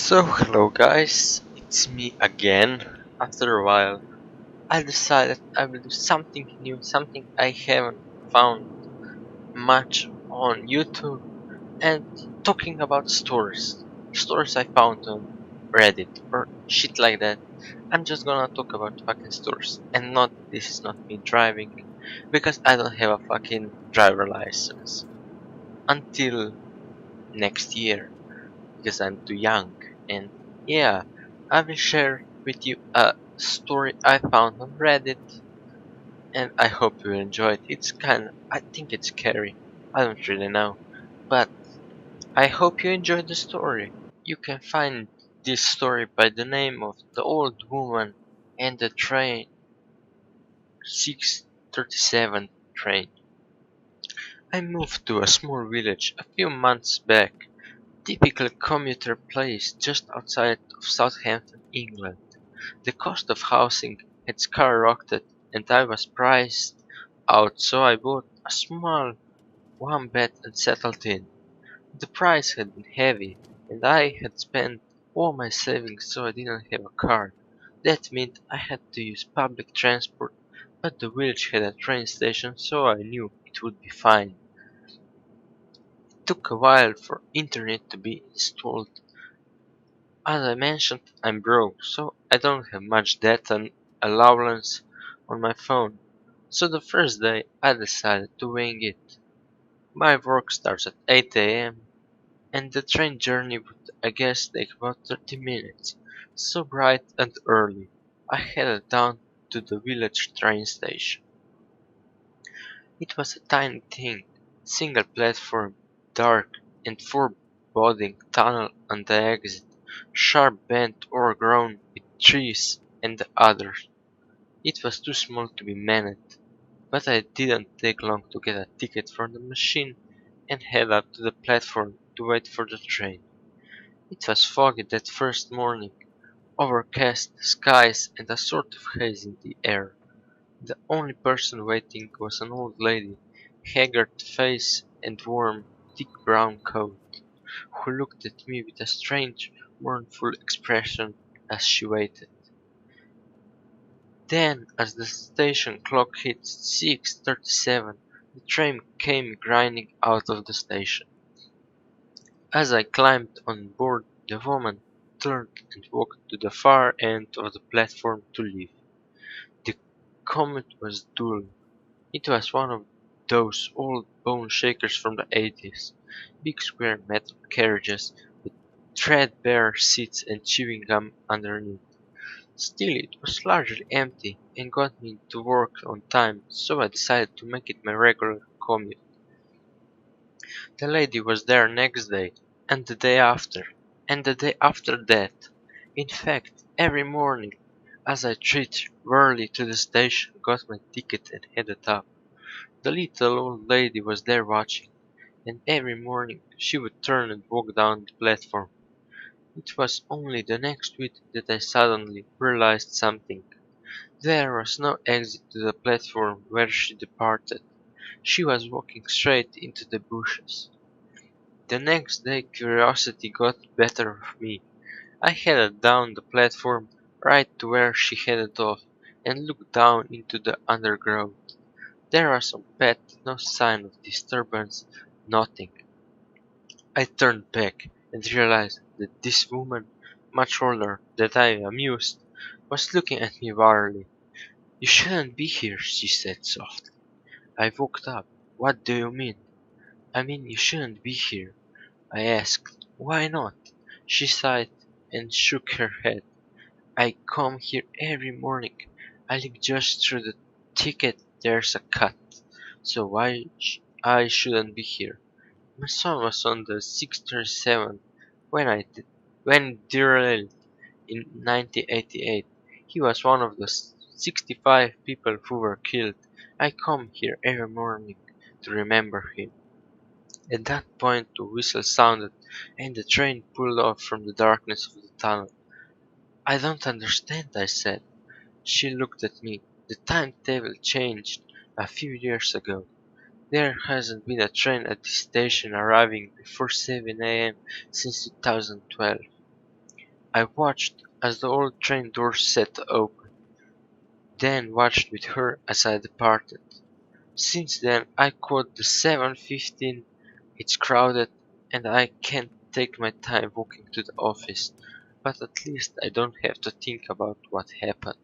Hello guys, it's me again. After a while, I decided I will do something new, something I haven't found much on YouTube, and talking about stories. Stories I found on Reddit or shit like that. I'm just gonna talk about fucking stories, and not this is not me driving, because I don't have a fucking driver license until next year. Because I'm too young. And yeah, I will share with you a story I found on Reddit, and I hope you enjoy it. I think it's scary. I don't really know, but I hope you enjoy the story. You can find this story by the name of the old woman and the train 637 train. I moved to a small village a few months back. Typical commuter place just outside of Southampton, England. The cost of housing had skyrocketed and I was priced out, so I bought a small one bed and settled in. The price had been heavy and I had spent all my savings, so I didn't have a car. That meant I had to use public transport, but the village had a train station, so I knew it would be fine. It took a while for internet to be installed. As I mentioned, I'm broke, so I don't have much data allowance on my phone. So the first day I decided to wing it. My work starts at 8 a.m. and the train journey would I guess take about 30 minutes. So bright and early, I headed down to the village train station. It was a tiny thing, single platform, dark and foreboding tunnel on the exit, sharp bent overgrown with trees and others. It was too small to be manned, but I didn't take long to get a ticket from the machine and head up to the platform to wait for the train. It was foggy that first morning, overcast skies and a sort of haze in the air. The only person waiting was an old lady, haggard face and warm, thick brown coat, who looked at me with a strange, mournful expression as she waited. Then, as the station clock hit 6:37, the train came grinding out of the station. As I climbed on board, the woman turned and walked to the far end of the platform to leave. The commute was dull. It was one of those old bone shakers from the 80s, big square metal carriages with threadbare seats and chewing gum underneath. Still, it was largely empty and got me to work on time, so I decided to make it my regular commute. The lady was there next day, and the day after, and the day after that. In fact, every morning, as I treated early to the station, got my ticket and headed up. The little old lady was there watching, and every morning she would turn and walk down the platform. It was only the next week that I suddenly realized something. There was no exit to the platform where she departed. She was walking straight into the bushes. The next day curiosity got the better of me. I headed down the platform right to where she headed off and looked down into the undergrowth. There was some pet, no sign of disturbance, nothing. I turned back and realized that this woman, much older than I amused, was looking at me warily. "You shouldn't be here," she said softly. I woke up. "What do you mean?" "I mean you shouldn't be here." I asked. "Why not?" She sighed and shook her head. "I come here every morning. I live just through the ticket there's a cut. So I shouldn't be here. My son was on the 637 when when it derailed in 1988. He was one of the 65 people who were killed. I come here every morning to remember him." At that point the whistle sounded, and the train pulled off from the darkness of the tunnel. "I don't understand," I said. She looked at me. "The timetable changed a few years ago. There hasn't been a train at this station arriving before 7 a.m. since 2012. I watched as the old train doors set open, then watched with her as I departed. Since then I quote the 7:15, it's crowded and I can't take my time walking to the office, but at least I don't have to think about what happened.